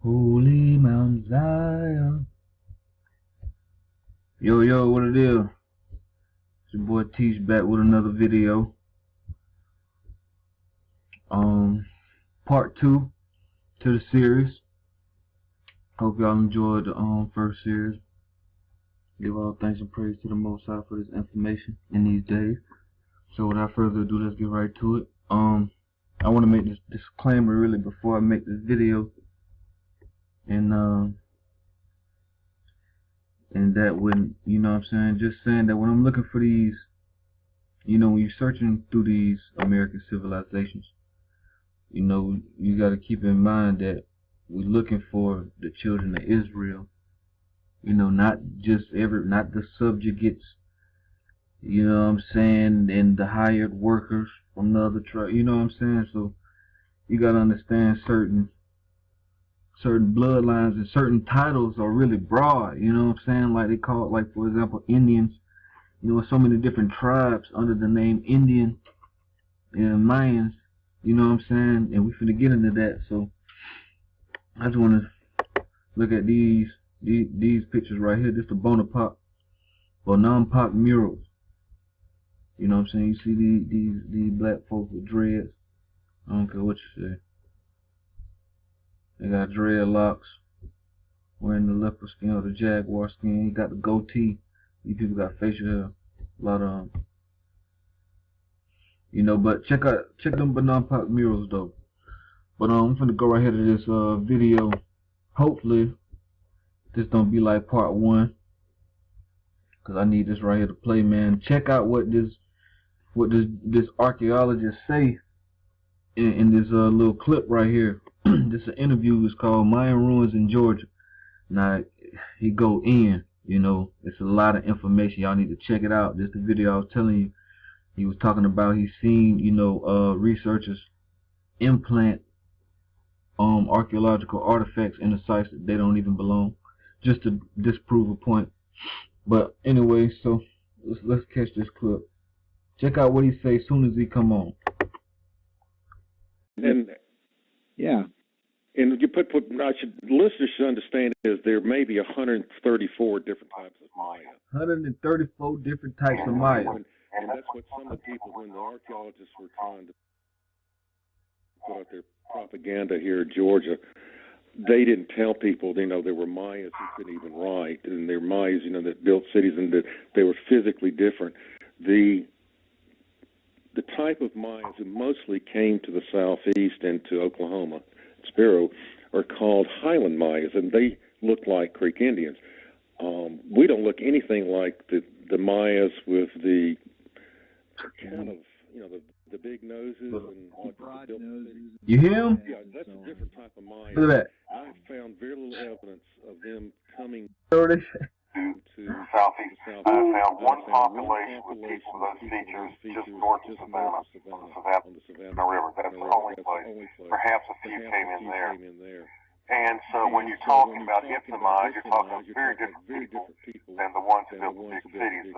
Holy Mount Zion. Yo, yo, what it is? It's your boy Teach back with another video. Part 2 to the series. Hope y'all enjoyed the first series. Give all thanks and praise to the Most High for this information in these days. So without further ado, let's get right to it. I want to make this disclaimer really before I make this video, and that when, you know what I'm saying, just saying that when I'm looking for these, you know, when you're searching through these American civilizations, you know, you got to keep in mind that we're looking for the children of Israel, you know, not the subjugates, you know what I'm saying, and the hired workers from the other tribe, you know what I'm saying. So you got to understand certain bloodlines and certain titles are really broad, you know what I'm saying, like they call it, like for example Indians, you know, so many different tribes under the name Indian and Mayans, you know what I'm saying, and we finna get into that. So I just want to look at these pictures right here. This is the Bonaparte or non-pop murals, you know what I'm saying. You see these black folks with dreads, I don't care what you say. They got dreadlocks, wearing the leopard skin or the jaguar skin. You got the goatee. These people got facial hair. A lot of them. You know, but check them non-pop murals though. But I'm finna go right here to this video. Hopefully this don't be like part 1, cause I need this right here to play, man. Check out what this archaeologist say in this little clip right here. This is an interview. It's called Mayan Ruins in Georgia. Now he go in, you know, it's a lot of information. Y'all need to check it out. This is the video I was telling you. He was talking about he's seen, you know, researchers implant archaeological artifacts in the sites that they don't even belong, just to disprove a point. But anyway, so let's catch this clip. Check out what he say as soon as he come on. And yeah. And you listeners should understand is there may be 134 different types of Maya. 134 different types of Maya. And that's what some of the people, when the archaeologists were trying to put out their propaganda here in Georgia, they didn't tell people, you know, there were Mayas who couldn't even write, and there were Mayas, you know, that built cities, and that they were physically different. The type of Mayas who mostly came to the southeast and to Oklahoma, Sparrow, are called Highland Mayas, and they look like Creek Indians. We don't look anything like the Mayas with the kind of, you know, the big noses and broad noses. You hear him? Yeah, that's a different type of Maya. Look at that. I found very little evidence of them coming to southeast. I found one population with people with those features just north of Savannah, on the Savannah River. That's the only place. Perhaps a few came in there. And so when you're talking about Ipsamai, you're talking very different people than the ones who built the big cities.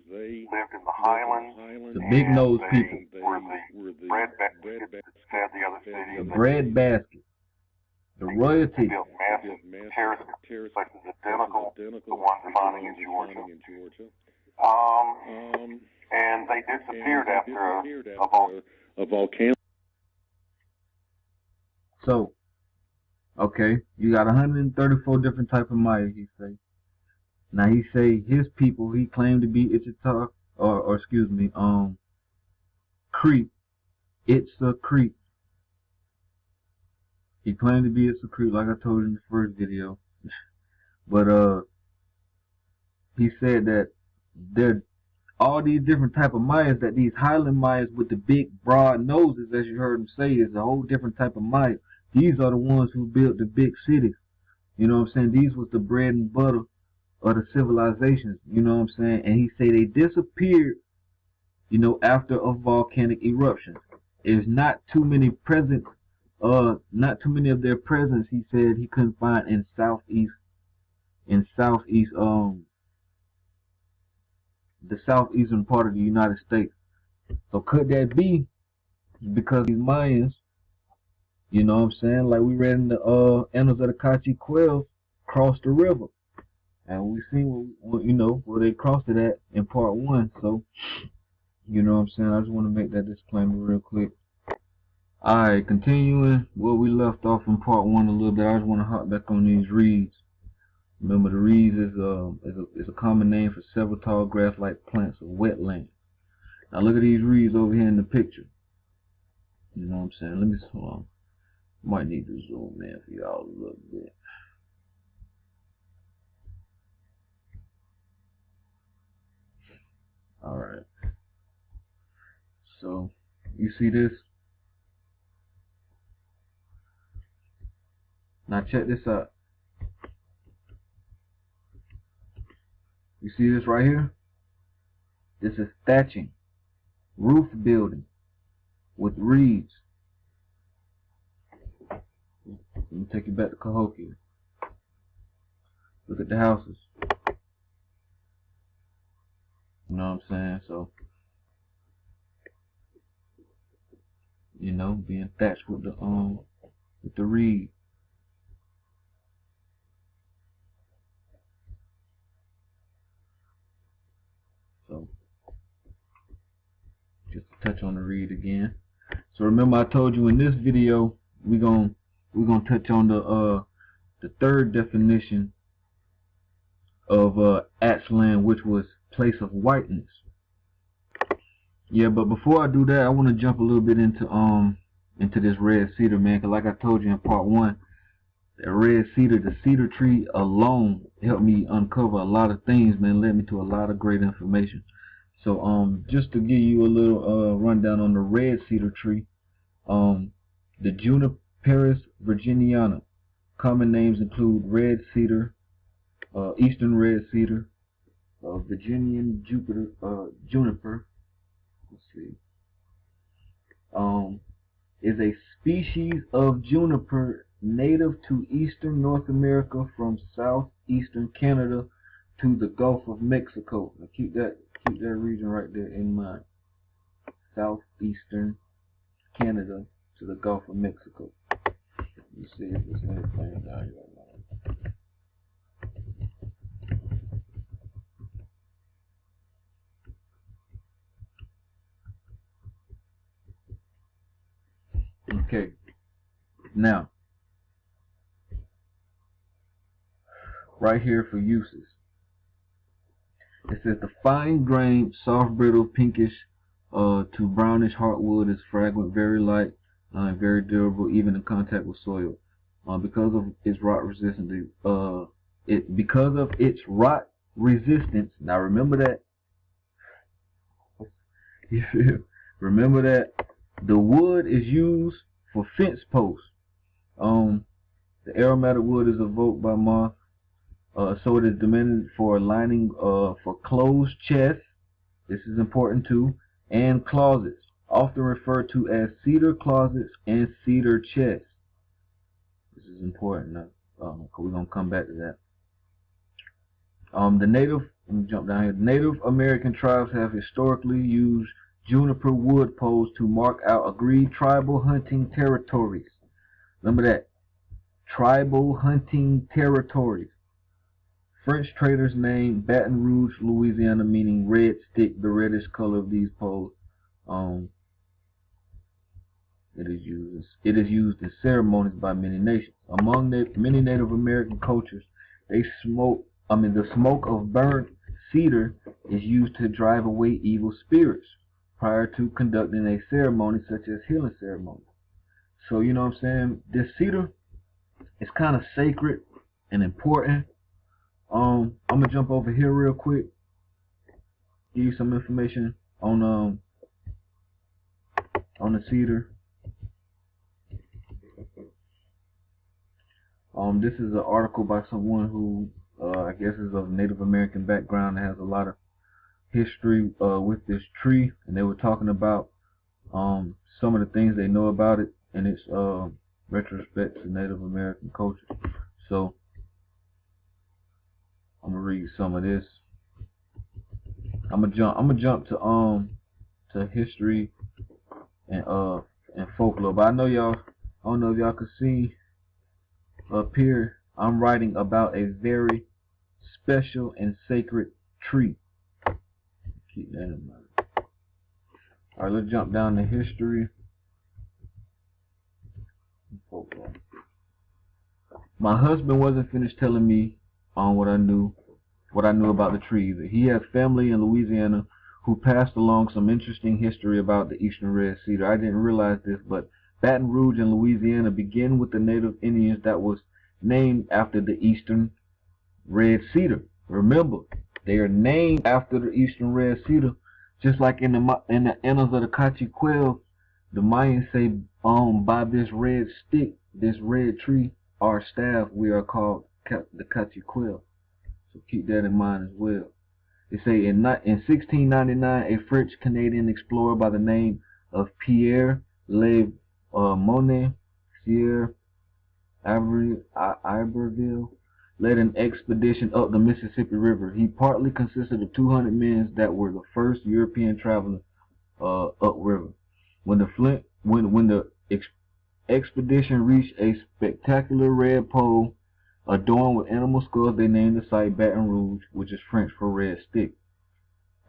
They lived in the highlands. The big nose people. Were the bread baskets that fed the other cities. The bread basket. The royalty. They built massive terrace places identical to the ones finding in Georgia. And they disappeared after a volcano. So, okay, you got 134 different type of Maya, he say. Now he say his people, he claimed to be Ichita, or excuse me, Crete. It's a Crete. He claimed to be It's a Crete, like I told you in the first video. But he said that there all these different type of Mayas, that these Highland Mayas with the big broad noses, as you heard him say, is a whole different type of Maya. These are the ones who built the big cities. You know what I'm saying? These was the bread and butter of the civilizations. You know what I'm saying? And he say they disappeared, you know, after a volcanic eruption. There's not too many of their presence, he said, he couldn't find in the southeastern part of the United States. So could that be because these Mayans You know what I'm saying? Like we read in the Annals of the Kachi Quails, crossed the river. And we seen where they crossed it at in part 1. So, you know what I'm saying? I just want to make that disclaimer real quick. Alright, continuing where we left off in part 1 a little bit, I just want to hop back on these reeds. Remember, the reeds is a common name for several tall grass-like plants of wetland. Now look at these reeds over here in the picture. You know what I'm saying? Let me hold on. Might need to zoom in for y'all a little bit. Alright. So, you see this? Now check this out. You see this right here? This is thatching, roof building with reeds. Let me take you back to Cahokia. Look at the houses. You know what I'm saying? So, you know, being thatched with the reed. So, just to touch on the reed again. So remember, I told you in this video we're gonna touch on the third definition of Aztlan, which was place of whiteness. Yeah, but before I do that, I want to jump a little bit into this red cedar, man, because like I told you in part 1, that red cedar, the cedar tree alone helped me uncover a lot of things, man, led me to a lot of great information. So just to give you a little rundown on the red cedar tree, the Juniperus virginiana. Common names include red cedar, eastern red cedar, Virginian juniper. Let's see. Is a species of juniper native to eastern North America from southeastern Canada to the Gulf of Mexico. Now keep that region right there in mind. Southeastern Canada to the Gulf of Mexico. Let me see if there's anything down here. Okay, now, right here for uses. It says the fine-grained, soft, brittle, pinkish to brownish heartwood is fragrant, very light, and very durable, even in contact with soil. Because of its rot resistance, Now remember that. Remember that the wood is used for fence posts. The aromatic wood is evoked by moth. So it is demanded for lining for closed chests. This is important too. And closets, often referred to as cedar closets and cedar chests. This is important now. We're gonna come back to that. Let me jump down here. Native American tribes have historically used juniper wood poles to mark out agreed tribal hunting territories. Remember that. Tribal hunting territories. French traders named Baton Rouge, Louisiana, meaning red stick, the reddish color of these poles. It is used in ceremonies by many nations. Among many Native American cultures, the smoke of burnt cedar is used to drive away evil spirits prior to conducting a ceremony such as healing ceremony. So you know what I'm saying? This cedar is kind of sacred and important. I'm gonna jump over here real quick, give you some information on the cedar. This is an article by someone who I guess is of Native American background that has a lot of history with this tree, and they were talking about some of the things they know about it and its retrospect to Native American culture. So I'm gonna read some of this. I'm gonna jump to history and folklore. But I know y'all don't know if y'all can see up here, I'm writing about a very special and sacred tree. Keep that in mind. Alright, let's jump down to history. My husband wasn't finished telling me on what I knew about the tree. He has family in Louisiana who passed along some interesting history about the Eastern Red Cedar. I didn't realize this, but Baton Rouge in Louisiana began with the native Indians that was named after the Eastern Red Cedar. Remember, they are named after the Eastern Red Cedar, just like in the annals of the Cachiquel. The Mayans say, by this red stick, this red tree, our staff, we are called the Cachiquel. So keep that in mind as well. They say in 1699, a French-Canadian explorer by the name of Pierre Le Moyne Sieur Iberville led an expedition up the Mississippi River. He partly consisted of 200 men that were the first European travelers upriver. When the expedition reached a spectacular red pole adorned with animal skulls, they named the site Baton Rouge, which is French for red stick.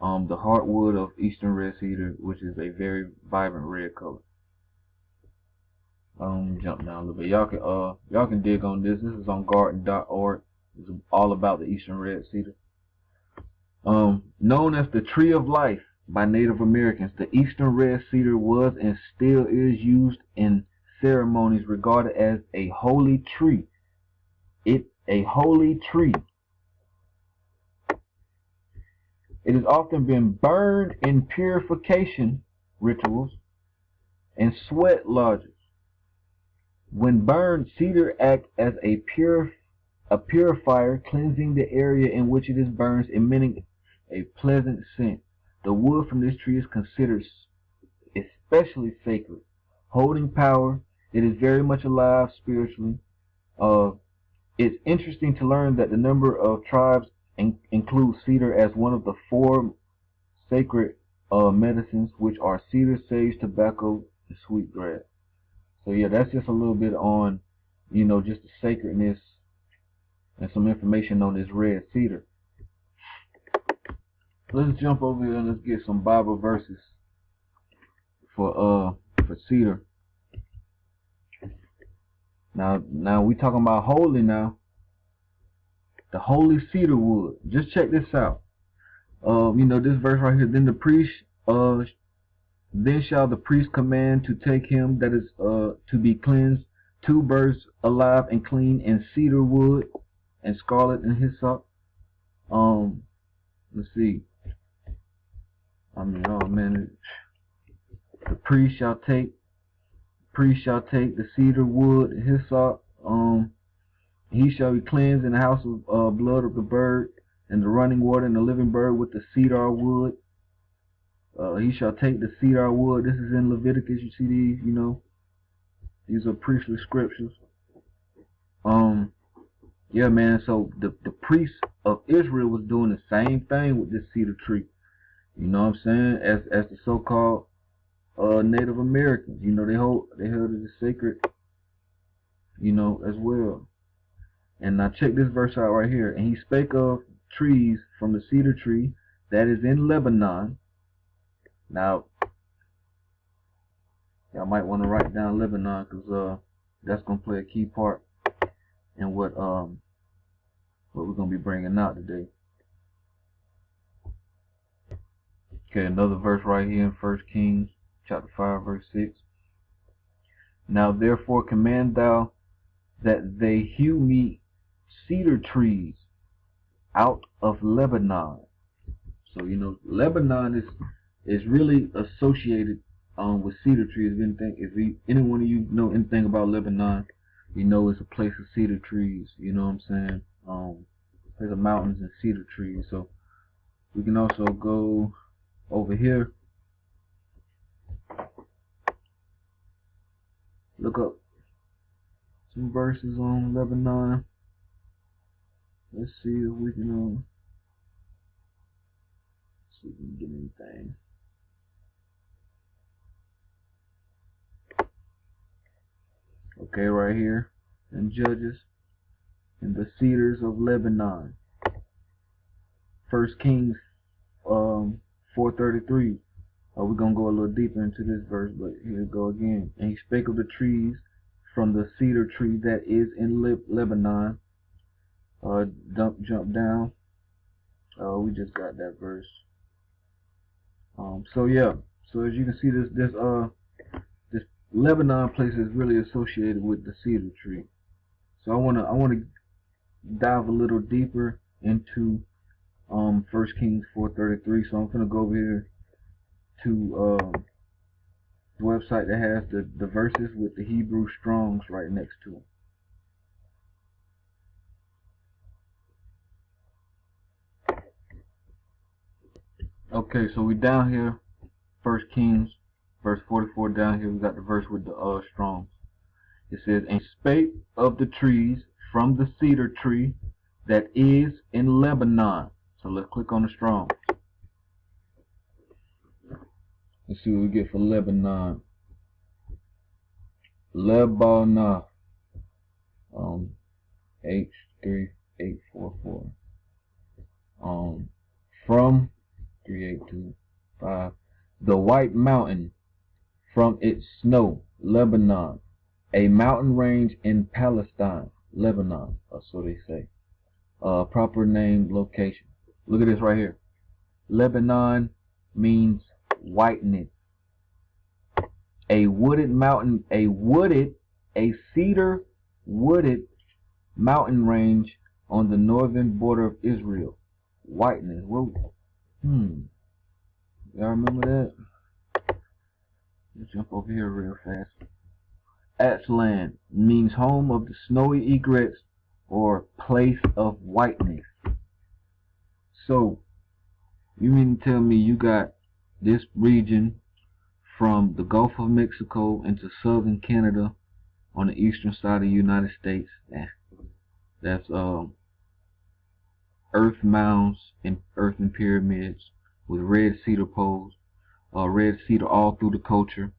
The heartwood of Eastern Red Cedar, which is a very vibrant red color. Jump down a little bit. Y'all can dig on this. This is on garden.org. It's all about the Eastern Red Cedar. Known as the Tree of Life by Native Americans, the Eastern Red Cedar was and still is used in ceremonies regarded as a holy tree. A holy tree. It has often been burned in purification rituals and sweat lodges. When burned, cedar acts as a purifier, cleansing the area in which it is burned, emitting a pleasant scent. The wood from this tree is considered especially sacred, holding power. It is very much alive spiritually. It's interesting to learn that the number of tribes includes cedar as one of the 4 sacred medicines, which are cedar, sage, tobacco, and sweetgrass. So yeah, that's just a little bit on, just the sacredness and some information on this red cedar. Let's jump over here and let's get some Bible verses for cedar. Now we talking about holy now. The holy cedar wood. Just check this out. This verse right here. Then shall the priest command to take him that is to be cleansed 2 birds alive and clean in cedar wood and scarlet and hyssop. Let's see. The priest shall take the cedar wood, hyssop. He shall be cleansed in the house of blood of the bird, and the running water, and the living bird with the cedar wood. He shall take the cedar wood. This is in Leviticus. You see these, these are priestly scriptures. Yeah, man. So the priests of Israel was doing the same thing with this cedar tree. You know what I'm saying? As the so-called Native Americans. They held it as sacred. As well. And now check this verse out right here. And he spake of trees from the cedar tree that is in Lebanon. Now, y'all might want to write down Lebanon, because that's going to play a key part in what we're going to be bringing out today. Okay, another verse right here in 1 Kings chapter 5 verse 6. Now therefore command thou that they hew me cedar trees out of Lebanon. So Lebanon is really associated with cedar trees. If any one of you know anything about Lebanon, it's a place of cedar trees. You know what I'm saying? There's mountains and cedar trees. So we can also go over here, look up some verses on Lebanon. Let's see if we can see if we can get anything. Okay, right here in Judges, in the cedars of Lebanon. 1 Kings 4:33. We're going to go a little deeper into this verse, but here we go again. And he spake of the trees from the cedar tree that is in Lebanon. Jump down. We just got that verse. So yeah. So as you can see, this Lebanon place is really associated with the cedar tree. So I wanna dive a little deeper into 1 Kings 4:33. So I'm gonna go over here to the website that has the verses with the Hebrew Strongs right next to them. Okay, so we down here, 1 Kings, verse 44 down here, we got the verse with the Strongs. It says, and spake of the trees from the cedar tree that is in Lebanon. So let's click on the Strongs. Let's see what we get for Lebanon. Lebanon. H3844. From 3825. The White Mountain, from its snow, Lebanon. A mountain range in Palestine, Lebanon, so they say. Proper name, location. Look at this right here. Lebanon means whiteness. A wooded mountain, a cedar wooded mountain range on the northern border of Israel. Whiteness. Whoa. Y'all remember that? Let's jump over here real fast. Aztlan means home of the snowy egrets or place of whiteness. So, you mean to tell me you got this region from the Gulf of Mexico into southern Canada on the eastern side of the United States? That's earth mounds and earthen pyramids with red cedar poles, red cedar all through the culture.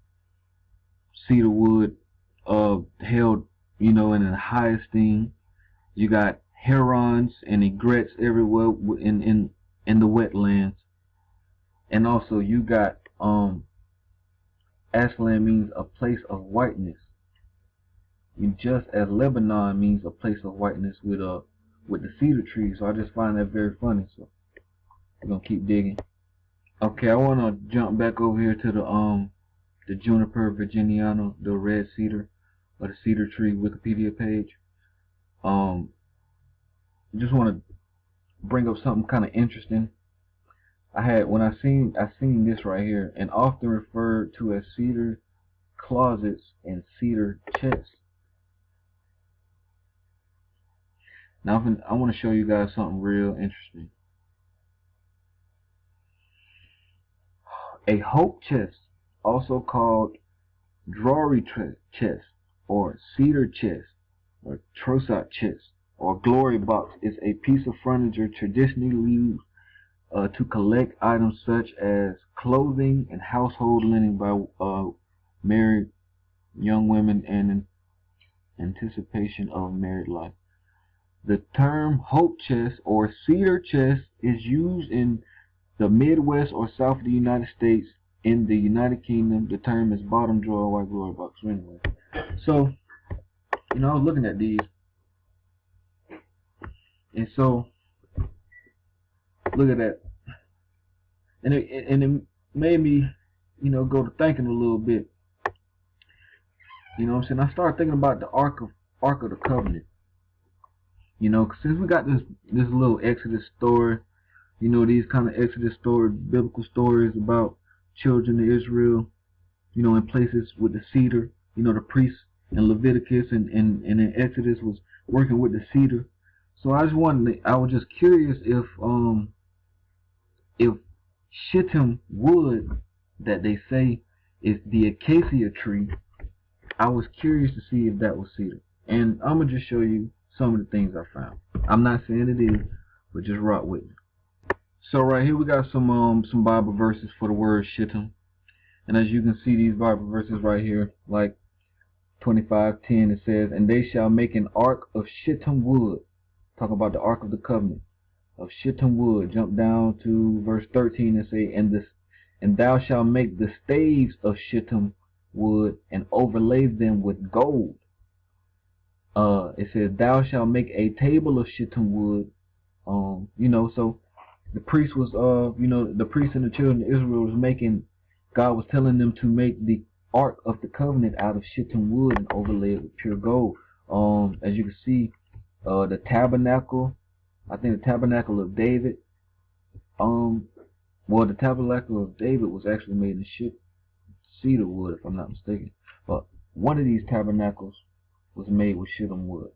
Cedar wood held, in the high esteem. You got herons and egrets everywhere in the wetlands, and also you got Aztlan means a place of whiteness, and just as Lebanon means a place of whiteness with the cedar tree. So I just find that very funny. So we're gonna keep digging. Okay, I wanna jump back over here to the Juniper virginiana, the red cedar or the cedar tree Wikipedia page. Just want to bring up something kind of interesting. I seen this right here, and often referred to as cedar closets and cedar chests. Now I want to show you guys something real interesting. A hope chest, also called Drury chest or cedar chest or Trossat chest or glory box, is a piece of furniture traditionally used to collect items such as clothing and household linen by married young women and in anticipation of married life. The term hope chest or cedar chest is used in the Midwest or South of the United States. In the United Kingdom, the term is bottom drawer white glory box. So anyway, so I was looking at these, and so look at that, and it made me, go to thinking a little bit. You know what I'm saying? I started thinking about the Ark of the Covenant. Since we got this little Exodus story, these kind of Exodus story, biblical stories about children of Israel, in places with the cedar, the priests in Leviticus and in Exodus was working with the cedar. So I was just curious if shittim wood that they say is the acacia tree, I was curious to see if that was cedar. And I'm gonna just show you some of the things I found. I'm not saying it is, but just rock with me. So right here we got some Bible verses for the word shittim. And as you can see, these Bible verses right here, like 25:10, it says, and they shall make an ark of shittim wood. Talk about the Ark of the Covenant of shittim wood. Jump down to verse 13 and say, and thou shalt make the staves of shittim wood and overlay them with gold. It says, thou shalt make a table of shittim wood. So the priest was, the priest and the children of Israel was making, God was telling them to make the Ark of the Covenant out of shittim wood and overlay it with pure gold. As you can see, the tabernacle, I think the tabernacle of David, the tabernacle of David was actually made in cedar wood, if I'm not mistaken. But one of these tabernacles was made with shittim wood.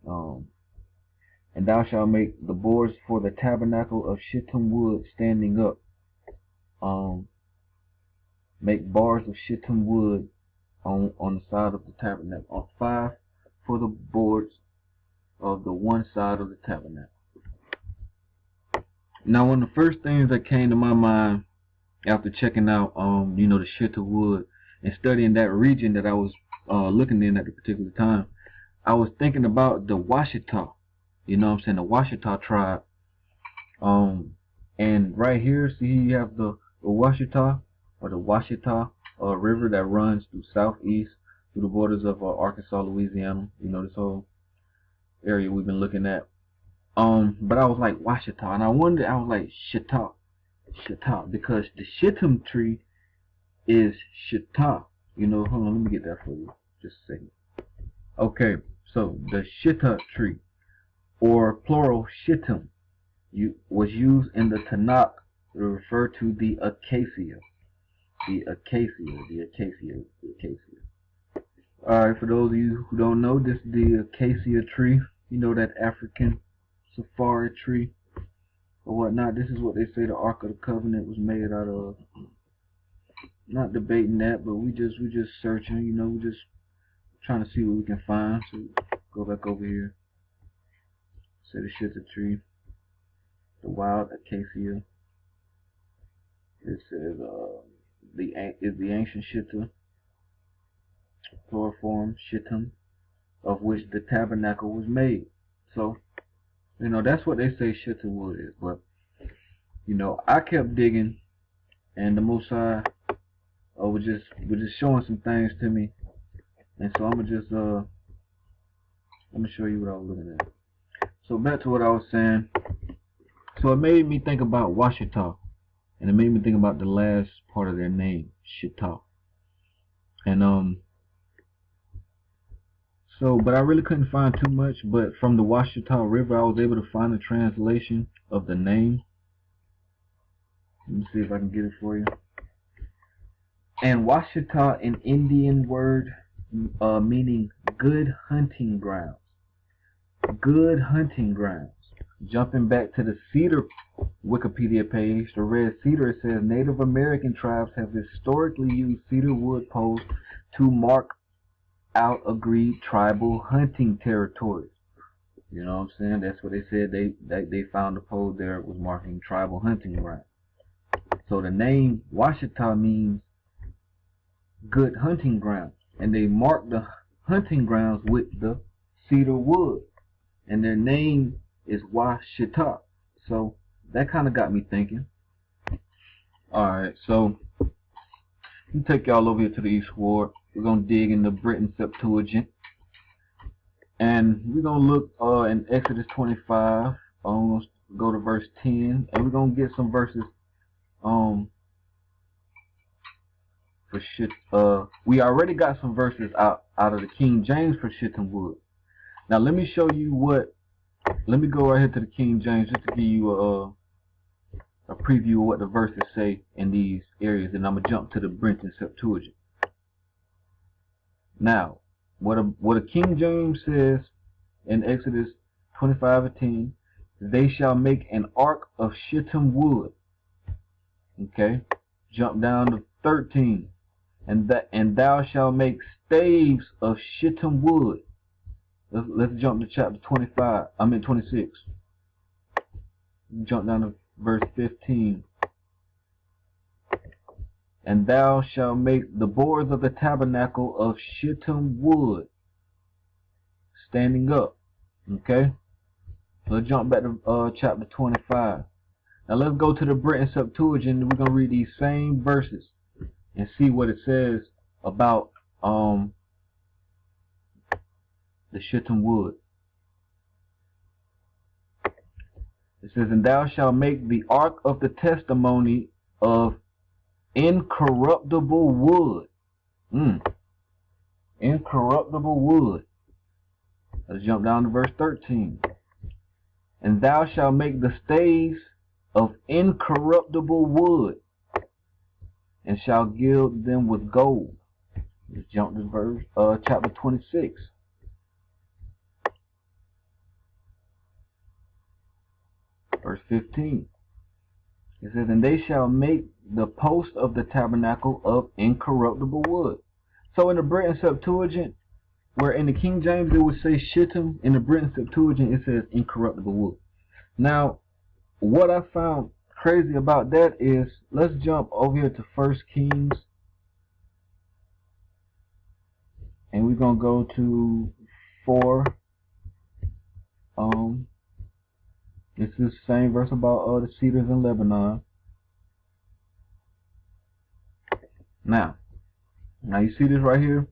And thou shalt make the boards for the tabernacle of shittim wood standing up. Make bars of shittim wood on the side of the tabernacle. 5 for the boards of the one side of the tabernacle. Now, one of the first things that came to my mind after checking out, the shittim wood and studying that region that I was looking in at the particular time, I was thinking about the Washita. The Washita tribe. And right here, see, you have the Washita, or the Washita river that runs through southeast, through the borders of Arkansas, Louisiana. This whole area we've been looking at. But I was like Washita, and I was like Shita, because the shittim tree is Shita. Hold on, let me get that for you, just a second. Okay, so the Shita tree, or plural shittim, was used in the Tanakh to refer to the acacia. The acacia. Alright, for those of you who don't know, this is the acacia tree. That African safari tree or whatnot. This is what they say the Ark of the Covenant was made out of. Not debating that, but we just searching, we just trying to see what we can find. So go back over here. Say the shittim tree, the wild acacia. It says the ancient shittim, chloroform shittim, of which the tabernacle was made. So, that's what they say shittim wood is. But, I kept digging, and the Most High was just showing some things to me. And so I'm gonna show you what I was looking at. So back to what I was saying. So it made me think about Washita, and it made me think about the last part of their name, Shita. And but I really couldn't find too much. But from the Washita River, I was able to find a translation of the name. Let me see if I can get it for you. And Washita, an Indian word meaning good hunting grounds. Good hunting grounds. Jumping back to the cedar Wikipedia page, the red cedar, it says Native American tribes have historically used cedar wood poles to mark out agreed tribal hunting territories. You know what I'm saying? That's what they said. They found a pole there was marking tribal hunting ground. So the name Washita means good hunting grounds, and they marked the hunting grounds with the cedar wood, and their name is Washita. So that kind of got me thinking. Alright, so let me take y'all over here to the East Ward. We're going to dig in the Britain Septuagint, and we're going to look in Exodus 25. I'm going to go to verse 10, and we're going to get some verses for shit. We already got some verses out of the King James for shittim wood. Now let me show you what. Let me go right here to the King James just to give you a preview of what the verses say in these areas, and I'm gonna jump to the Brenton Septuagint. Now, what a King James says in Exodus 25:10, they shall make an ark of shittim wood. Okay, jump down to 13, and thou shalt make staves of shittim wood. Let's jump to chapter 26. Jump down to verse 15. And thou shalt make the boards of the tabernacle of shittim wood, standing up. Okay? Let's jump back to chapter 25. Now let's go to the Britain Septuagint. We're going to read these same verses and see what it says about the shittim wood. It says, and thou shalt make the ark of the testimony of incorruptible wood. Incorruptible wood. Let's jump down to verse 13. And thou shalt make the staves of incorruptible wood, and shalt gild them with gold. Let's jump to verse chapter 26. Verse 15. It says, and they shall make the post of the tabernacle of incorruptible wood. So in the Britain Septuagint, where in the King James it would say shittim, in the Britain Septuagint it says incorruptible wood. Now, what I found crazy about that is, let's jump over here to 1 Kings, and we're gonna go to 4. This is the same verse about the cedars in Lebanon. Now you see this right here,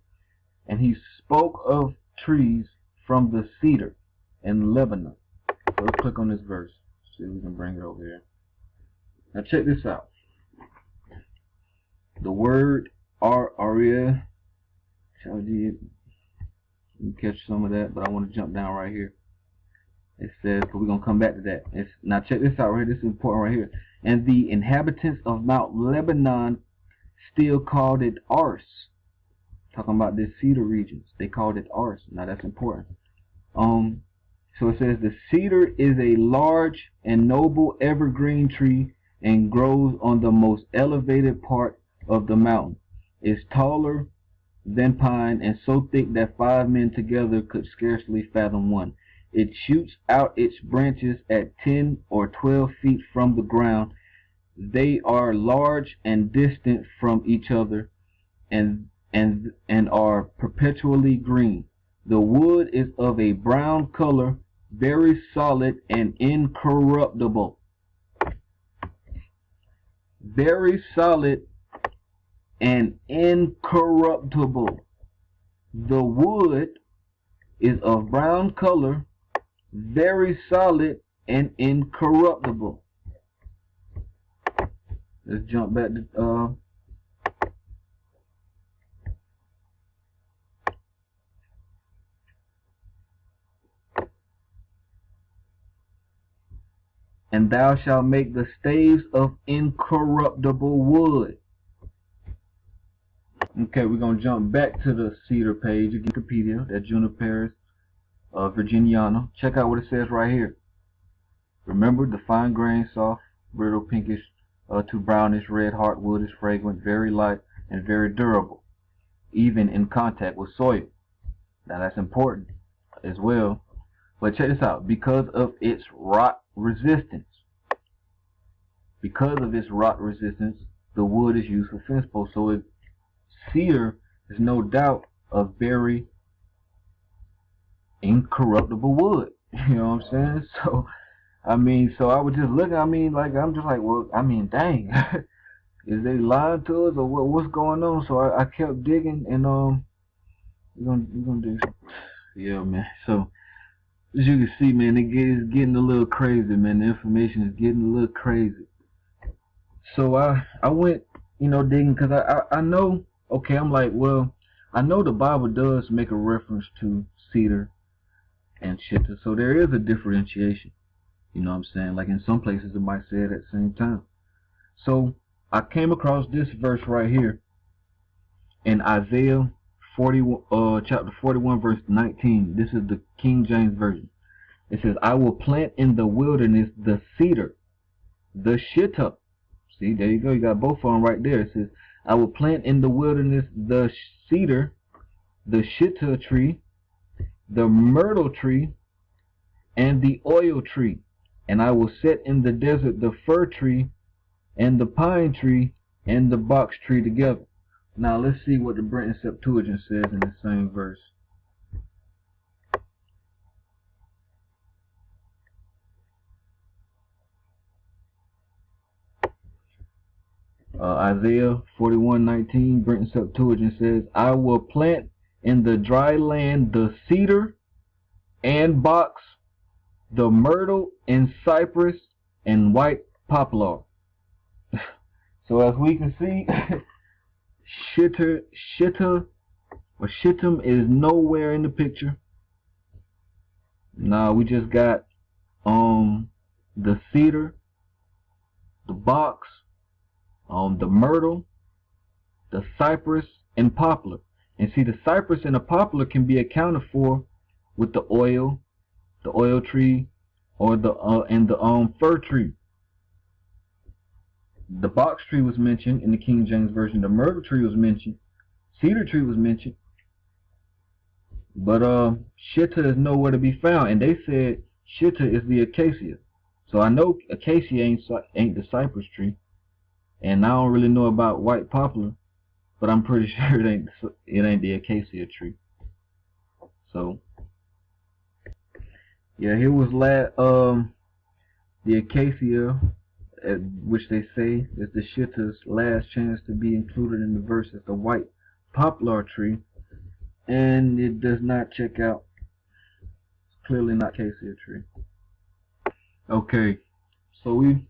and he spoke of trees from the cedar in Lebanon. So let's click on this verse. See if we can bring it over here. Now check this out. The word Arsareth. You can catch some of that, but I want to jump down right here. It says, but we're going to come back to that. Now check this out right here. This is important right here. And the inhabitants of Mount Lebanon still called it Ars. Talking about this cedar regions. They called it Ars. Now that's important. So it says, the cedar is a large and noble evergreen tree and grows on the most elevated part of the mountain. It's taller than pine and so thick that 5 men together could scarcely fathom one. It shoots out its branches at 10 or 12 feet from the ground. They are large and distant from each other and are perpetually green. The wood is of a brown color, very solid and incorruptible. Very solid and incorruptible. The wood is of brown color, very solid and incorruptible. Let's jump back to and thou shalt make the staves of incorruptible wood. Okay, we're going to jump back to the cedar page of Wikipedia, that Juniperus virginiana. Check out what it says right here. Remember, the fine grain, soft, brittle, pinkish to brownish red heartwood is fragrant, very light, and very durable, even in contact with soil. Now that's important as well. But check this out. Because of its rot resistance. Because of its rot resistance, the wood is used for fence posts. So cedar is no doubt a very incorruptible wood. You know what I'm saying? So, I mean, so I was just looking, I'm just like, well, dang. Is they lying to us or what's going on? So I kept digging, and we're gonna do something. Yeah, man. So as you can see, man, it's getting a little crazy, man. The information is getting a little crazy. So I went, digging, because I know, okay, I'm like, well, I know the Bible does make a reference to cedar and shittim, so there is a differentiation. You know what I'm saying? Like in some places it might say it at the same time. So I came across this verse right here in Isaiah 41, chapter 41, verse 19. This is the King James Version. It says, I will plant in the wilderness the cedar, the shittim. See, there you go. You got both of them right there. It says, I will plant in the wilderness the cedar, the shittim tree, the myrtle tree, and the oil tree. And I will set in the desert the fir tree, and the pine tree, and the box tree together. Now let's see what the Brenton Septuagint says in the same verse. Isaiah 41:19, Brenton Septuagint says, I will plant in the dry land the cedar and box, the myrtle and cypress and white poplar. So as we can see, Shittim is nowhere in the picture. Now we just got the cedar, the box, the myrtle, the cypress, and poplar. And see, the cypress and the poplar can be accounted for with the oil tree, or the fir tree. The box tree was mentioned in the King James Version. The myrtle tree was mentioned. Cedar tree was mentioned. But Shitta is nowhere to be found. And they said Shitta is the acacia. So I know acacia ain't the cypress tree. And I don't really know about white poplar, but I'm pretty sure it ain't the acacia tree. So yeah, here was the acacia, which they say is the Shitta's last chance to be included in the verse as the white poplar tree, and it does not check out. It's clearly not acacia tree. Okay, so we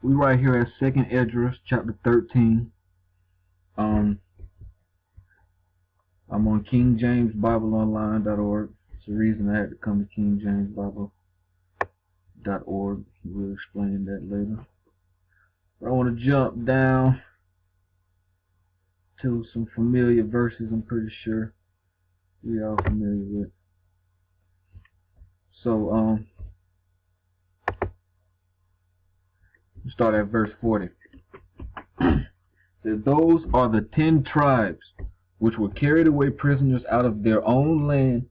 right here at 2nd Esdras chapter 13. I'm on KingJamesBibleOnline.org. It's the reason I had to come to KingJamesBible.org. We'll explain that later. But I want to jump down to some familiar verses I'm pretty sure we all familiar with. So start at verse 40. Says, those are the 10 tribes which were carried away prisoners out of their own land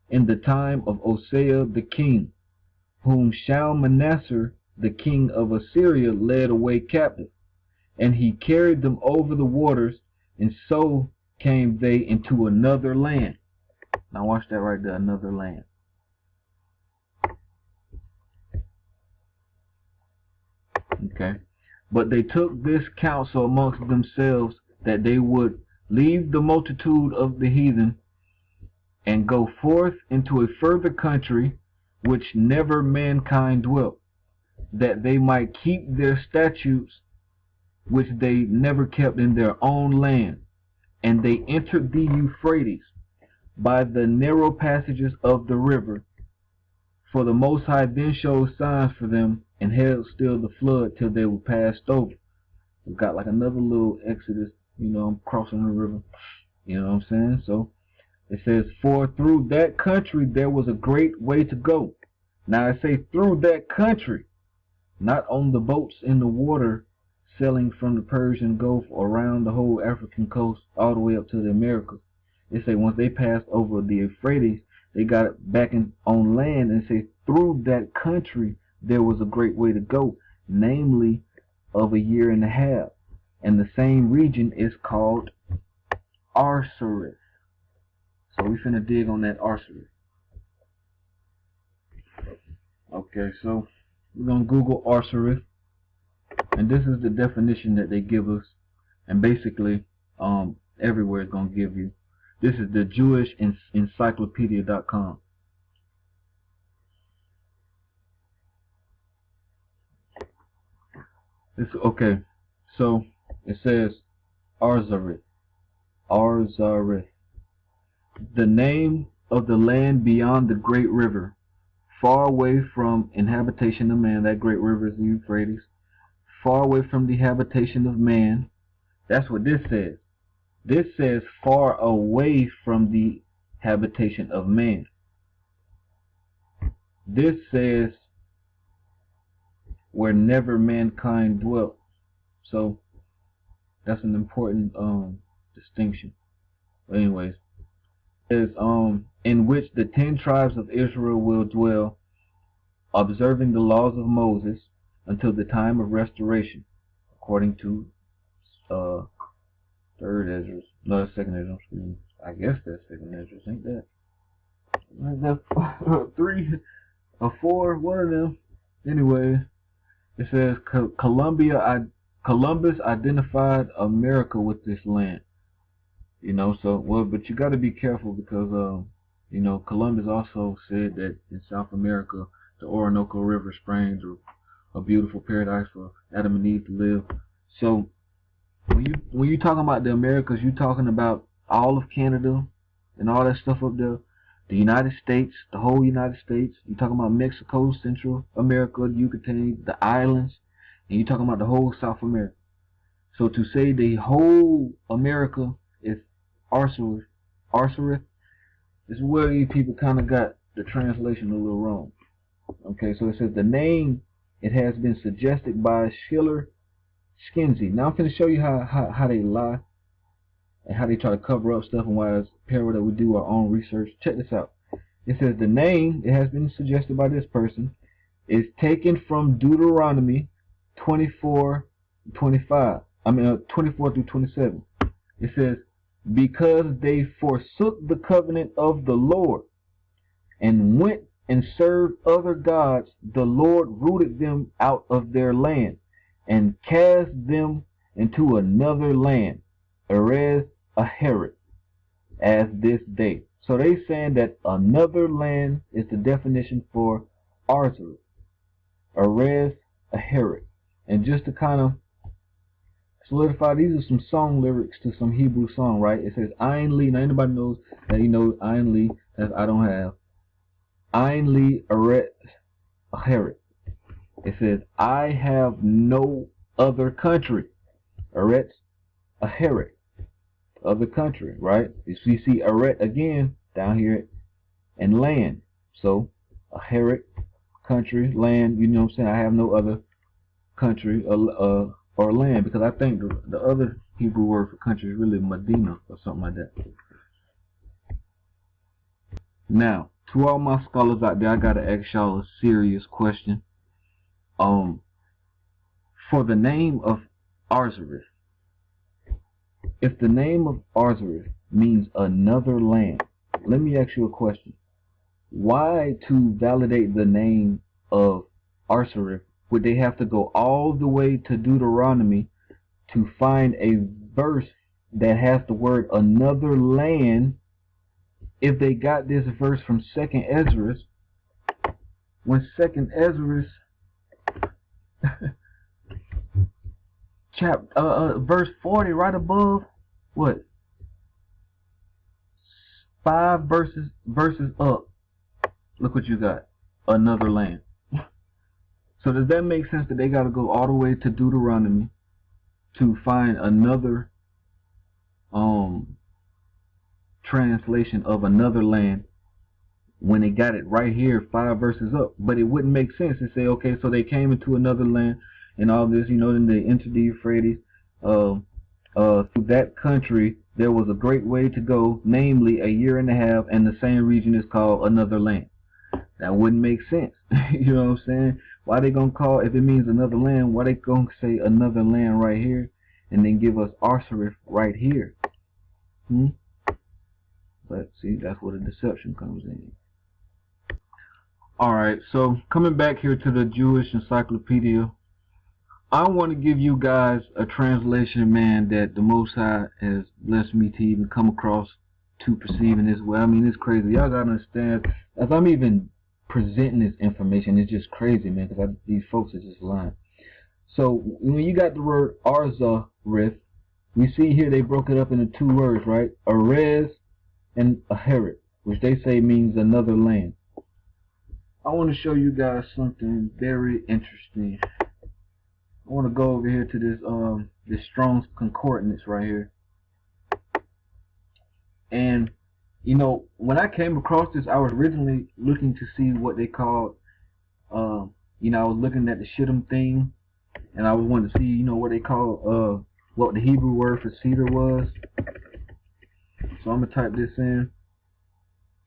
in the time of Osea the king, whom Shalmaneser the king of Assyria led away captive, and he carried them over the waters, and so came they into another land. Now watch that right there, another land. Okay. But they took this counsel amongst themselves, that they would leave the multitude of the heathen and go forth into a further country which never mankind dwelt, that they might keep their statutes which they never kept in their own land. And they entered the Euphrates by the narrow passages of the river. For the Most High then showed signs for them, and held still the flood till they were passed over. We've got like another little Exodus, I'm crossing the river, you know what I'm saying? So it says, for through that country there was a great way to go. Now I say through that country, not on the boats in the water sailing from the Persian Gulf around the whole African coast all the way up to the Americas. They say once they passed over the Euphrates, they got it back on land, and say through that country there was a great way to go, namely of a year and a half. And the same region is called Arsareth. So we finna dig on that Arsareth. Okay, so we're gonna Google Arsareth, and this is the definition that they give us, and basically everywhere it's gonna give you. This is the Jewish Encyclopedia.com. Okay, so it says Arsareth. Arsareth. The name of the land beyond the great river, far away from inhabitation of man. That great river is the Euphrates. Far away from the habitation of man. That's what this says. This says far away from the habitation of man. This says where never mankind dwelt. So that's an important distinction. But anyways, it says in which the 10 tribes of Israel will dwell, observing the laws of Moses until the time of restoration, according to third Ezra. No, that's second Ezra. Excuse me. I guess that's second Ezra. Ain't that? That's 3 or 4. One of them. Anyway, it says Columbus identified America with this land. You know, so well, but you got to be careful because you know, Columbus also said that in South America, the Orinoco River springs are a beautiful paradise for Adam and Eve to live. So when you talking about the Americas, you talking about all of Canada and all that stuff up there, the United States, the whole United States. You talking about Mexico, Central America, Yucatan, the islands, and you talking about the whole South America. So to say the whole America is Arsareth, is where you people kind of got the translation a little wrong. Okay, so it says the name, it has been suggested by Schiller Skinsey. Now I'm going to show you how they lie and how they try to cover up stuff and why it's imperative that we do our own research. Check this out. It says the name, it has been suggested by this person, is taken from Deuteronomy 24:25. 24 through 27. It says, because they forsook the covenant of the Lord and went and served other gods, the Lord rooted them out of their land and cast them into another land, Erez Aheret, as this day. So they saying that another land is the definition for Arsareth, Erez Aheret. And just to kind of solidify, these are some song lyrics to some Hebrew song, right? It says, Ayin Li. Now anybody knows that you know Ayin Li, that I don't have. Ayin Li Erez Aheret. It says, I have no other country. Erez Aheret. Other country, right? You see Eret again down here and land. So Aheret, country, land, you know what I'm saying? I have no other country or land, because I think the other Hebrew word for country is really Medina or something like that. Now, to all my scholars out there, I gotta ask y'all a serious question. For the name of Arsareth, if the name of Arsareth means another land, let me ask you a question. Why, to validate the name of Arsareth, would they have to go all the way to Deuteronomy to find a verse that has the word another land, if they got this verse from 2nd Ezra, when 2nd Ezra verse 40, right above, what, 5 verses up, look what you got, another land. So does that make sense that they got to go all the way to Deuteronomy to find another translation of another land when they got it right here 5 verses up? But it wouldn't make sense to say, okay, so they came into another land and all this, you know, then they entered the Euphrates. Through that country there was a great way to go, namely 1.5 years, and the same region is called another land. That wouldn't make sense. You know what I'm saying? Why they gonna call, if it means another land, why they gonna say another land right here and then give us Arsareth right here? But see, that's where the deception comes in. Alright, so coming back here to the Jewish Encyclopedia, I want to give you guys a translation, man, that the Most High has blessed me to even come across to perceive in this way. I mean, it's crazy. Y'all gotta understand, as I'm even presenting this information, it's just crazy, man, because these folks are just lying. So when you got the word Arsareth, we see here they broke it up into 2 words, right? Erez and Aheret, which they say means another land. I want to show you guys something very interesting. I want to go over here to this Strong's Concordance right here. And you know, when I came across this, I was originally looking to see what they called, you know, I was looking at the shittim thing, and I was wanting to see, you know, what they call, what the Hebrew word for cedar was. So I'm going to type this in,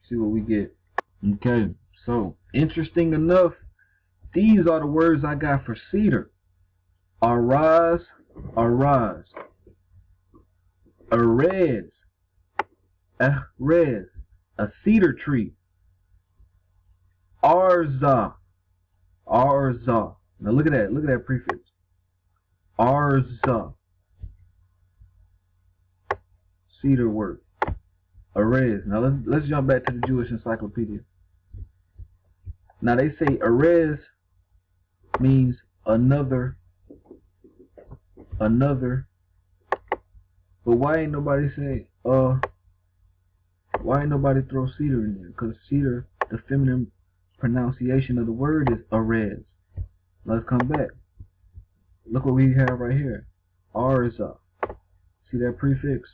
see what we get. Okay, so, interesting enough, these are the words I got for cedar. Arise, arise. Arez. Arez. A cedar tree. Arza. Arza. Now look at that. Look at that prefix. Arza. Cedar word. Arez. Now let's jump back to the Jewish Encyclopedia. Now they say Arez means another. But why ain't nobody say why ain't nobody throw cedar in there? Because cedar, the feminine pronunciation of the word is Arez. Let's come back. Look what we have right here. Arza. See that prefix?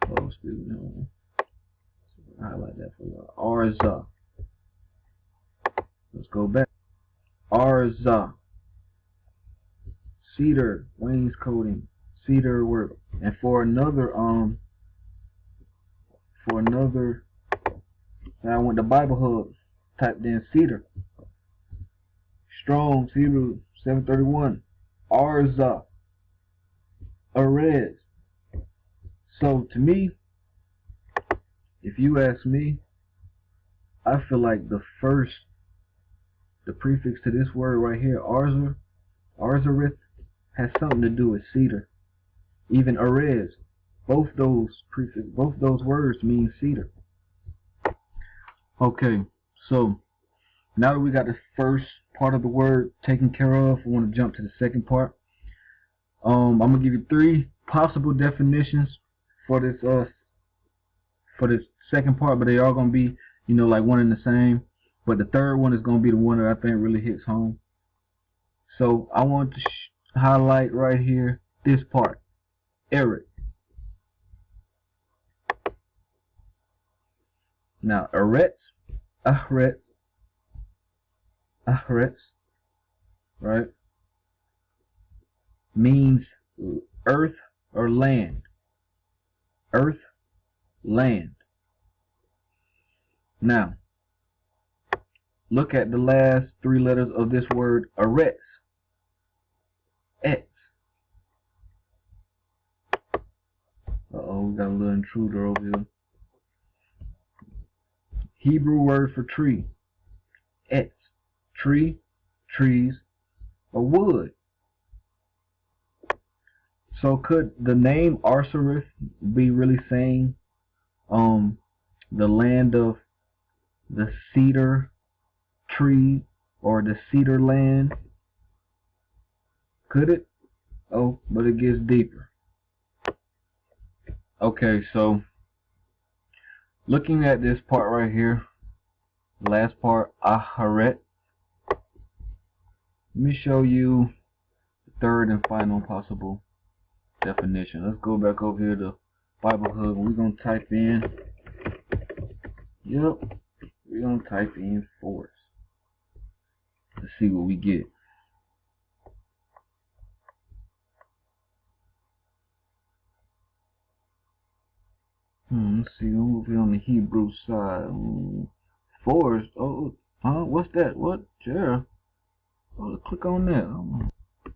Oh, excuse me. Highlight that for y'all. Arza. Let's go back. Arza. Cedar, wainscoting, cedar work. And for another, I went to Bible Hub, typed in cedar. Strong, Hebrew 731. Arza. Arez. So to me, if you ask me, I feel like the prefix to this word right here, Arsareth, has something to do with cedar. Even Arez, both those words mean cedar. Okay, so now that we got the first part of the word taken care of, we want to jump to the second part. I'm gonna give you 3 possible definitions for this second part, but they are gonna be, like one and the same. But the third one is gonna be the one that I think really hits home. So I want to highlight right here this part, Eric. Now, Ahrets, right, means earth or land. Earth, land. Now, look at the last 3 letters of this word, Arets. X. Uh-oh, we got a little intruder over here. Hebrew word for tree. X. Tree, trees, or wood. So could the name Arsareth be really saying the land of the cedar tree or the cedar land? Could it? Oh, but it gets deeper. Okay, so looking at this part right here, last part, Aharet, let me show you the third and final possible definition. Let's go back over here to Bible Hub and we're going to type in, we're going to type in forest. Let's see what we get. Let's see, over on the Hebrew side. Forest. Oh, huh? What's that? What? Sure. Oh, click on that.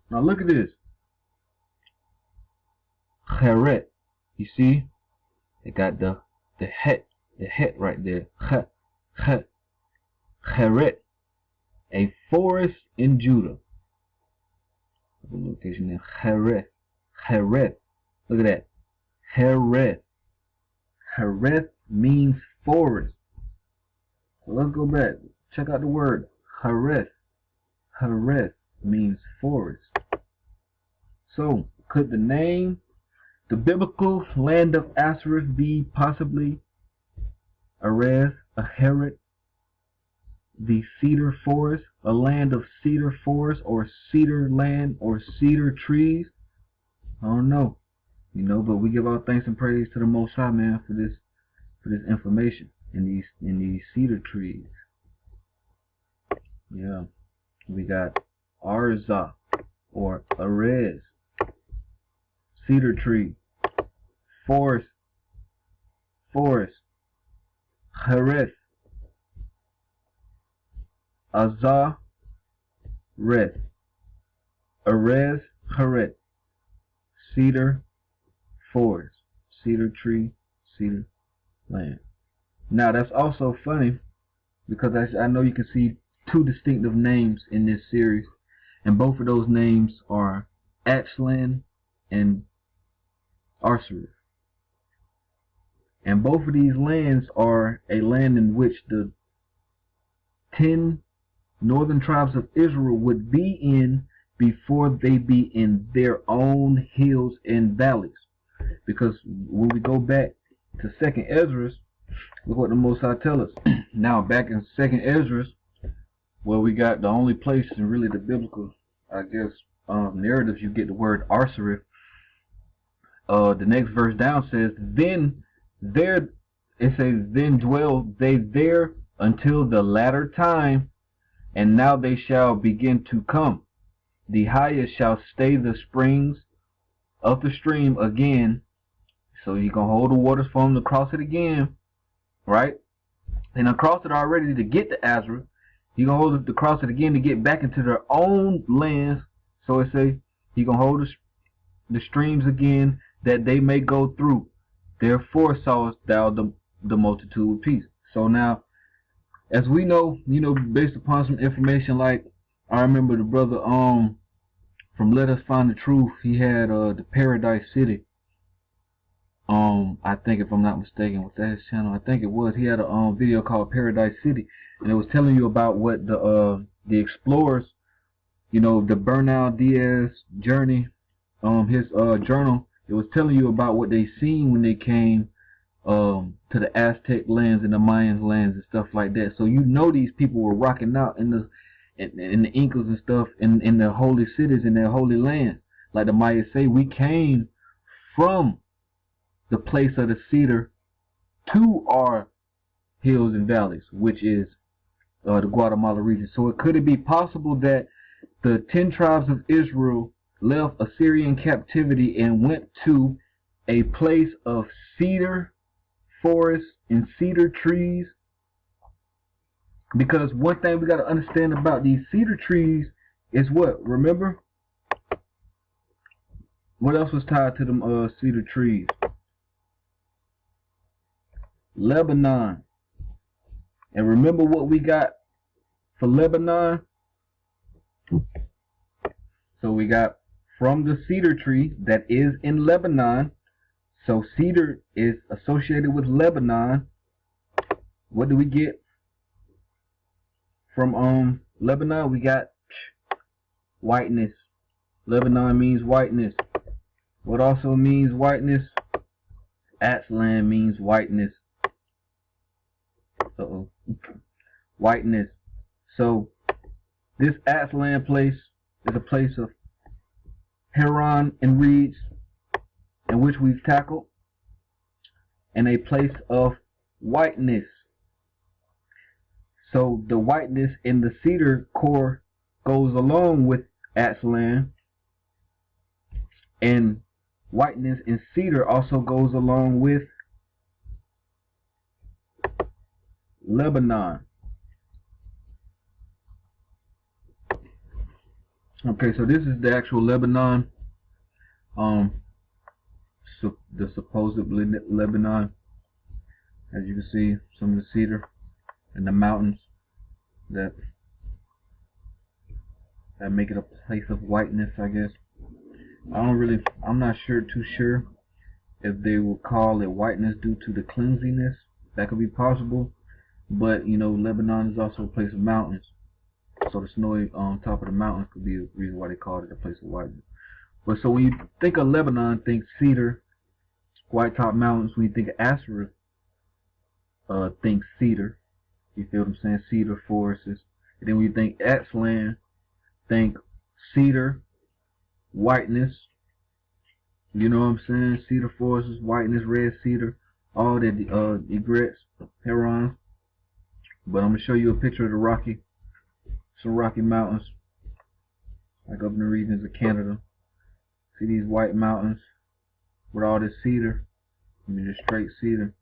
Now look at this. Cheret. You see? It got the het right there. Cheret. A forest in Judah. The location there. Chereth. Look at that. Chereth. Chereth means forest. So let's go back. Check out the word. Chereth. Chereth means forest. So could the name, the biblical land of Arsareth, be possibly Arez, Aheret, the cedar forest, a land of cedar forest, or cedar land, or cedar trees? I don't know. But we give all thanks and praise to the Most High, man, for this information in these cedar trees. Yeah, we got Arza or Arez, cedar tree, forest, Chereth, Azareth, Arez, Chereth, cedar, forest. Cedar tree, cedar land. Now that's also funny because I know you can see two distinctive names in this series, and both of those names are Aztlan and Arsareth. And both of these lands are a land in which the 10 northern tribes of Israel would be in before they be in their own hills and valleys. Because when we go back to 2nd Ezra, look what the Most High tells us. Now back in 2nd Ezra, where we got the only place in really the biblical, I guess, narratives you get the word Arsareth. The next verse down says, then there, it says, then dwell they there until the latter time, and now they shall begin to come. The highest shall stay the springs of the stream again. So you're going to hold the waters for them to cross it again, right? And across it already to get to Azra. You're going to hold it to cross it again to get back into their own lands. So it says, you're going to hold the streams again that they may go through. Therefore sawest thou the multitude with peace. So now, as we know, based upon some information, like I remember the brother from Let Us Find the Truth, he had the Paradise City. I think, if I'm not mistaken, was that his channel? I think it was. He had a video called Paradise City, and it was telling you about what the explorers, the Bernal Diaz journey, his journal. It was telling you about what they seen when they came to the Aztec lands and the Mayan lands and stuff like that. So these people were rocking out in the Incas and stuff in their holy cities and their holy lands. Like the Mayas say, we came from the place of the cedar to our hills and valleys, which is the Guatemala region. So could it be possible that the 10 tribes of Israel left Assyrian captivity and went to a place of cedar forests and cedar trees? Because one thing we got to understand about these cedar trees is what? Remember? What else was tied to them cedar trees? Lebanon. And remember what we got for Lebanon? So we got from the cedar tree that is in Lebanon. So cedar is associated with Lebanon. What do we get from Lebanon? We got whiteness. Lebanon means whiteness. What also means whiteness? Aztlan means whiteness. Whiteness. So this Aztlan place is a place of heron and reeds, in which we've tackled, and a place of whiteness. So the whiteness in the cedar core goes along with Aztlan, and whiteness in cedar also goes along with Lebanon. Okay, so this is the actual Lebanon, so the supposedly Lebanon. As you can see, some of the cedar and the mountains that make it a place of whiteness, I guess. I'm not too sure if they will call it whiteness due to the cleanliness. That could be possible, but Lebanon is also a place of mountains. So the snowy on top of the mountains could be a reason why they called it a place of whiteness. But so when you think of Lebanon, think cedar, white top mountains. When you think of Arsareth, think cedar. You feel what I'm saying? Cedar forests. And then when you think Aztlan, think cedar, whiteness. You know what I'm saying? Cedar forests, whiteness, red cedar, all that egrets, herons. But I'm gonna show you a picture of some Rocky Mountains, like up in the regions of Canada. See these white mountains with all this cedar. I mean, just straight cedar.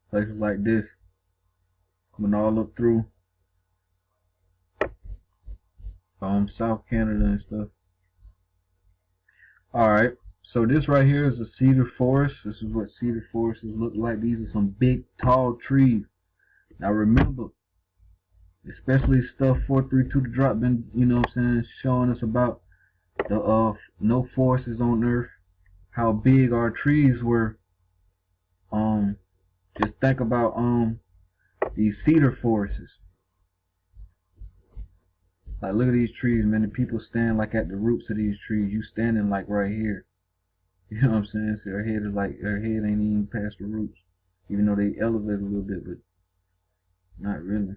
Places like this, coming all up through South Canada and stuff. Alright, So this right here is a cedar forest. This is what cedar forests look like. These are some big, tall trees. Now remember, especially stuff 432 the drop been, you know what I'm saying, showing us about the no forests on Earth, how big our trees were. Just think about these cedar forests. Like, look at these trees, man. The people stand like at the roots of these trees. You standing like right here. You know what I'm saying? So their head is like, their head ain't even past the roots, even though they elevate a little bit, but not really.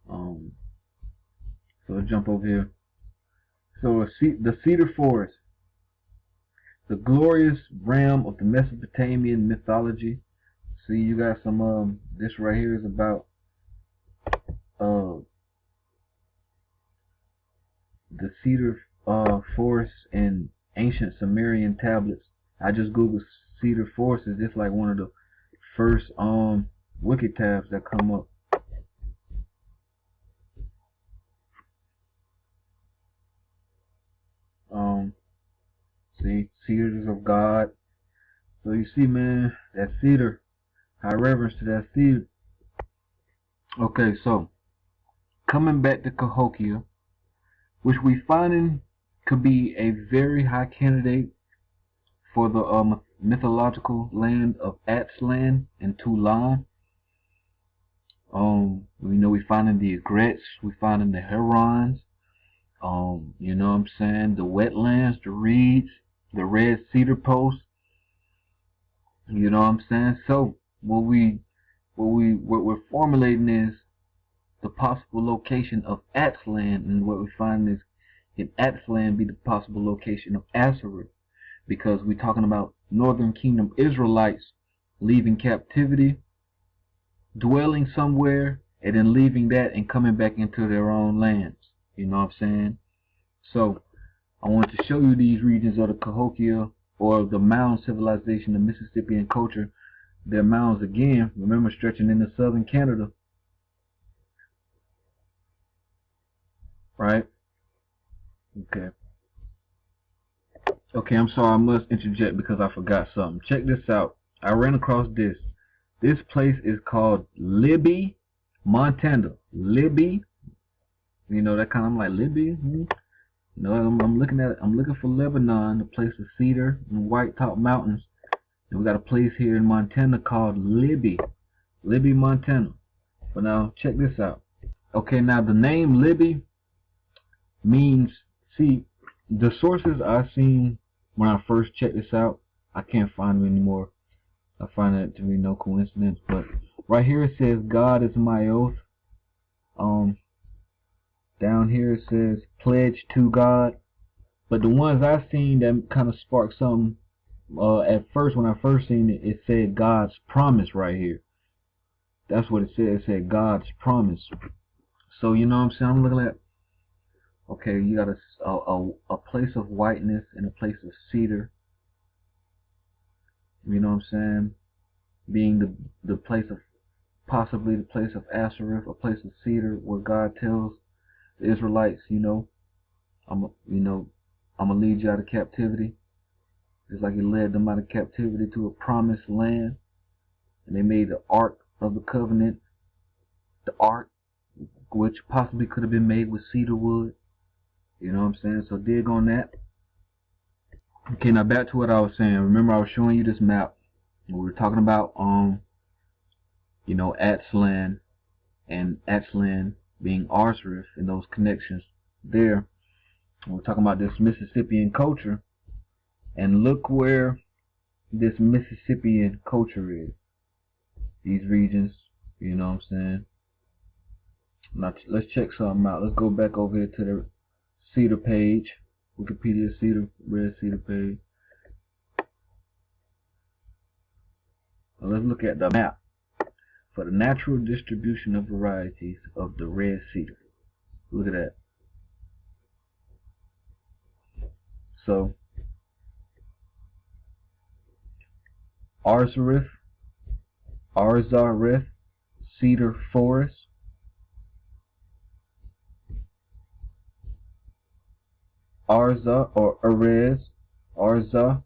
So let's jump over here. So the cedar forest, the glorious realm of the Mesopotamian mythology. See, you got some this right here is about the cedar forest and ancient Sumerian tablets. I just googled cedar forest. Is just like one of the first wiki tabs that come up. See, cedars of God. So you see, man, that cedar, high reverence to that cedar. Okay, so coming back to Cahokia, which we finding could be a very high candidate for the mythological land of Aztlan and Tulan. We know we finding the egrets, we finding the herons, you know what I'm saying, the wetlands, the reeds, the red cedar posts. You know what I'm saying? So what we're formulating is the possible location of Aztlan, and what we find is in Aztlan be the possible location of Arsareth, because we're talking about Northern Kingdom Israelites leaving captivity, dwelling somewhere, and then leaving that and coming back into their own lands. You know what I'm saying? So I want to show you these regions of the Cahokia, or the mound civilization, the Mississippian culture. Their mounds, again, remember, stretching into southern Canada. Right? Okay. Okay, I'm sorry, I must interject because I forgot something. Check this out. I ran across this. This place is called Libby, Montana. Libby. You know, that kind of, I'm like, Libby? No, I'm looking at it. I'm looking for Lebanon, the place of cedar and white top mountains. And we got a place here in Montana called Libby. Libby, Montana. But now, check this out. Okay, now the name Libby means, see, the sources I seen when I first checked this out, I can't find them anymore. I find that to be no coincidence. But right here it says, God is my oath. Down here it says, pledge to God. But the ones I seen that kind of sparked something, at first, when I first seen it, it said God's promise right here. That's what it said. It said God's promise. So, you know what I'm saying? I'm looking at, okay, you got a place of whiteness and a place of cedar. You know what I'm saying? Being the place of, possibly the place of Arsareth, a place of cedar where God tells the Israelites, you know, I'm gonna lead you out of captivity. Just like he led them out of captivity to a promised land. And they made the Ark of the Covenant. The Ark, which possibly could have been made with cedar wood. You know what I'm saying? So dig on that. Okay, now back to what I was saying. Remember, I was showing you this map. We were talking about, you know, Aztlan and Aztlan being Arsareth and those connections there. And we're talking about this Mississippian culture. And look where this Mississippian culture is. These regions, you know what I'm saying? Now let's check something out. Let's go back over here to the cedar page. Wikipedia cedar, red cedar page. Now let's look at the map for the natural distribution of varieties of the red cedar. Look at that. So Arsareth, cedar forest. Arza or Arez, Arza,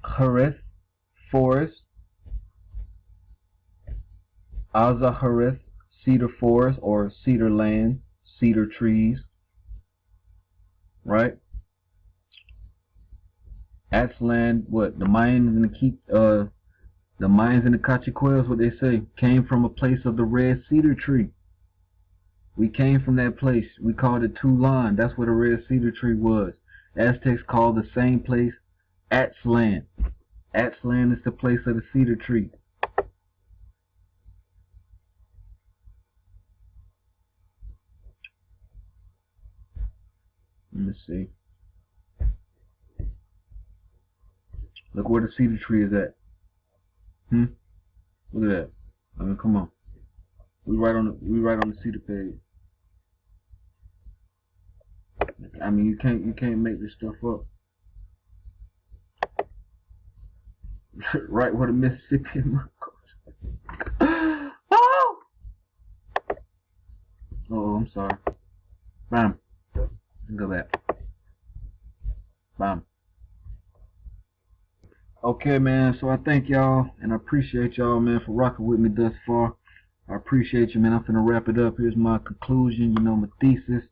Hareth, forest, Azareth, cedar forest or cedar land, cedar trees, right? Aztlan, what the Mayans and the Mayans and the Cachiquels, what they say, came from a place of the red cedar tree. We came from that place. We called it Tulan. That's where the red cedar tree was. Aztecs called the same place Aztlan. Aztlan is the place of the cedar tree. Let me see. Look where the cedar tree is at. Look at that. I mean, come on. We right on the cedar page. I mean, you can't make this stuff up. Right where the Mississippi goes. Oh! Oh, I'm sorry. Bam. Go back. Bam. Okay, man, so I thank y'all, and I appreciate y'all, man, for rocking with me thus far. I appreciate you, man. I'm finna wrap it up. Here's my conclusion, my thesis,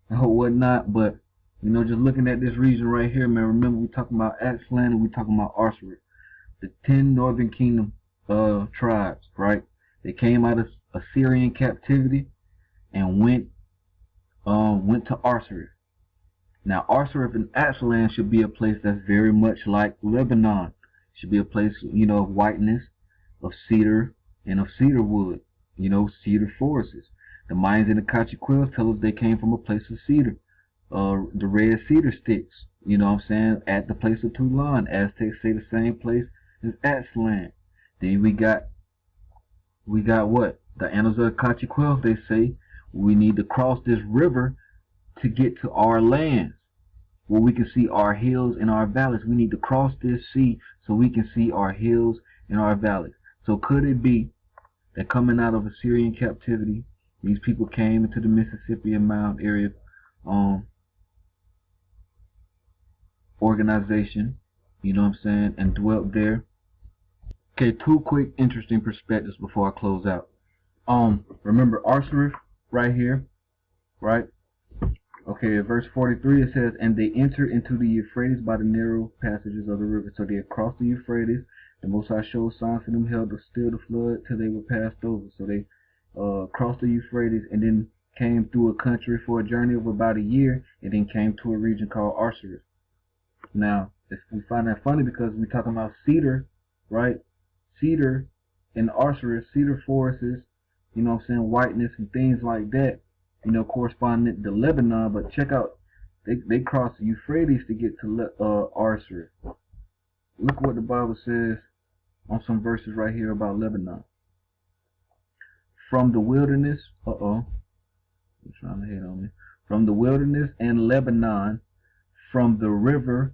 and whatnot. But, just looking at this region right here, man, remember we talking about Aztlan and we talking about Arsareth. The 10 Northern Kingdom tribes, right? They came out of Assyrian captivity and went to Arsareth. Now, Arsareth and Aztlan should be a place that's very much like Lebanon. It should be a place, of whiteness, of cedar, and of cedar wood, cedar forests. The Mayans and the Cachiquels tell us they came from a place of cedar, the red cedar sticks, at the place of Tulan. Aztecs say the same place as Aztlan. Then we got what? The Annals of the Cachiquels, they say we need to cross this river to get to our lands, where we can see our hills and our valleys. We need to cross this sea so we can see our hills and our valleys. So could it be that coming out of Assyrian captivity, these people came into the Mississippi and Mound area organization, and dwelt there? Okay, 2 quick interesting perspectives before I close out. Remember Arsareth right here, right? Okay, verse 43, it says, and they entered into the Euphrates by the narrow passages of the river. So they had crossed the Euphrates. The Most High showed signs for them, held to still the flood till they were passed over. So they crossed the Euphrates and then came through a country for a journey of about a year, and then came to a region called Arsareth. Now, we find that funny because we're talking about cedar, right? Cedar in Arsareth, cedar forests, whiteness and things like that, corresponding to Lebanon. But check out, they crossed the Euphrates to get to Arsareth. Look what the Bible says on some verses right here about Lebanon. From the wilderness, you're trying to hit on me. From the wilderness and Lebanon, from the river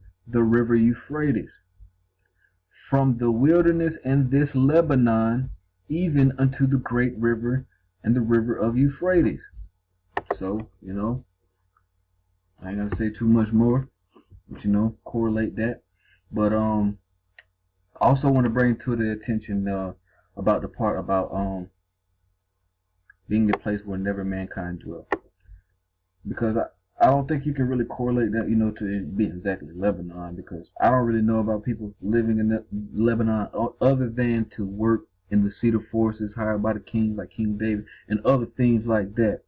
Euphrates. From the wilderness and this Lebanon, even unto the great river and the river of Euphrates. So, I ain't gonna say too much more, but correlate that. But also want to bring to the attention about the part about being the place where never mankind dwelt, because I don't think you can really correlate that, to it being exactly Lebanon, because I don't really know about people living in Lebanon other than to work in the cedar forests hired by the kings like King David and other things like that.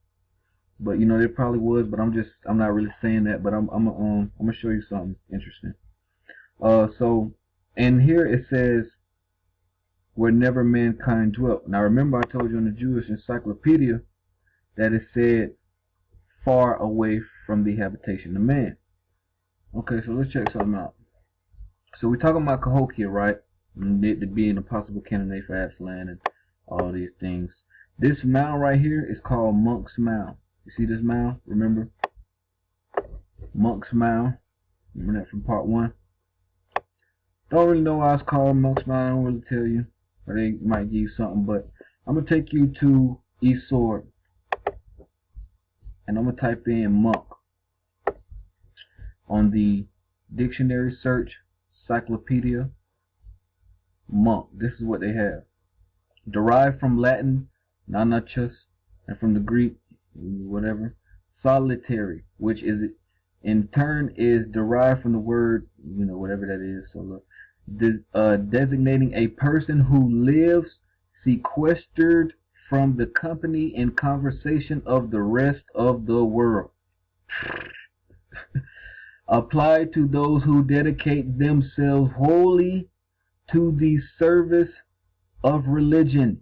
But there probably was, but I'm not really saying that. But I'm gonna show you something interesting. So, and here it says where never mankind dwelt. Now remember, I told you in the Jewish Encyclopedia that it said far away from the habitation of man. Okay, so let's check something out. So we're talking about Cahokia, right? And it being a possible candidate for Aztlan and all these things. This mound right here is called Monk's Mound. You see this mound? Remember? Monk's Mound. Remember that from part 1? Don't really know why it's called Monk's Mound. I don't really tell you. Or they might give you something. But I'm going to take you to East Sword. and I'm going to type in monk. On the dictionary search, encyclopedia, monk. This is what they have. Derived from Latin, nanachus, and from the Greek, whatever, solitary, which is in turn is derived from the word, whatever that is. So look, designating a person who lives sequestered from the company and conversation of the rest of the world. Applied to those who dedicate themselves wholly to the service of religion.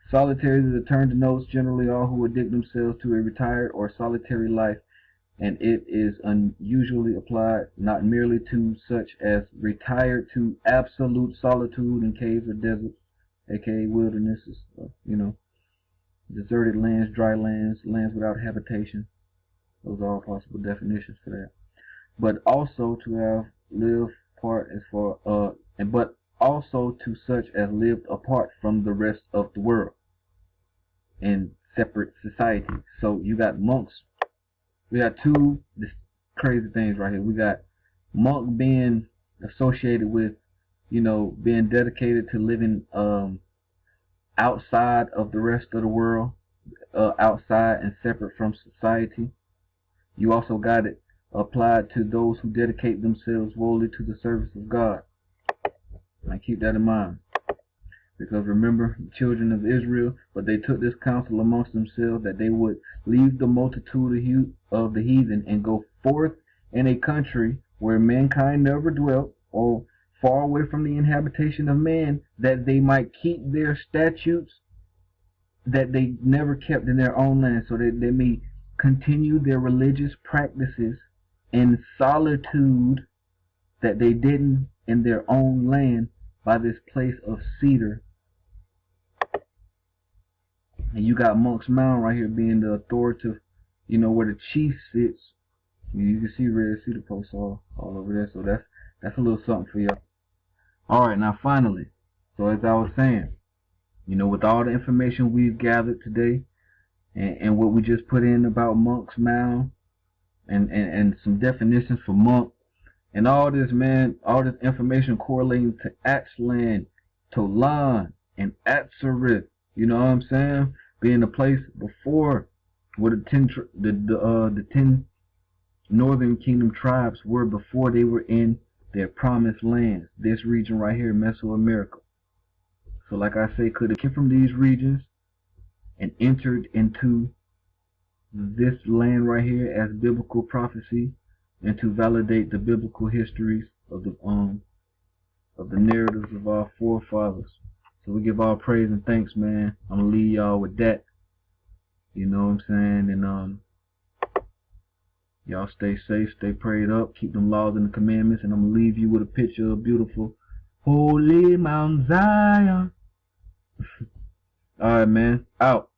Solitary is a term denotes generally all who addict themselves to a retired or solitary life, and it is unusually applied not merely to such as retired to absolute solitude in caves or deserts, aka wildernesses, deserted lands, dry lands, lands without habitation. Those are all possible definitions for that. But also to have lived apart as for but also to such as lived apart from the rest of the world in separate society. So you got monks. We got two crazy things right here. We got monk being associated with, being dedicated to living outside of the rest of the world, outside and separate from society. You also got it applied to those who dedicate themselves wholly to the service of God. And keep that in mind. Because remember, the children of Israel, but they took this counsel amongst themselves that they would leave the multitude of the heathen and go forth in a country where mankind never dwelt, or far away from the inhabitation of man, that they might keep their statutes that they never kept in their own land, so that they may continue their religious practices in solitude that they didn't in their own land by this place of cedar. And you got Monk's Mound right here being the authoritative, where the chief sits. You can see red cedar posts all over there, so that's a little something for y'all. Alright, now finally, so as I was saying, with all the information we've gathered today, and what we just put in about Monk's Mound, and some definitions for monk, and all this, man, all this information correlating to Aztlan, Tolan, and Arsareth, you know what I'm saying? Being the place before where the 10 northern kingdom tribes were before they were in their promised lands. This region right here, Mesoamerica. So like I say, could have come from these regions and entered into this land right here as biblical prophecy, and to validate the biblical histories of the narratives of our forefathers. So we give all praise and thanks, man. I'm gonna leave y'all with that. You know what I'm saying? And y'all stay safe, stay prayed up, keep them laws and the commandments, and I'm gonna leave you with a picture of beautiful holy Mount Zion. Alright, man. Out.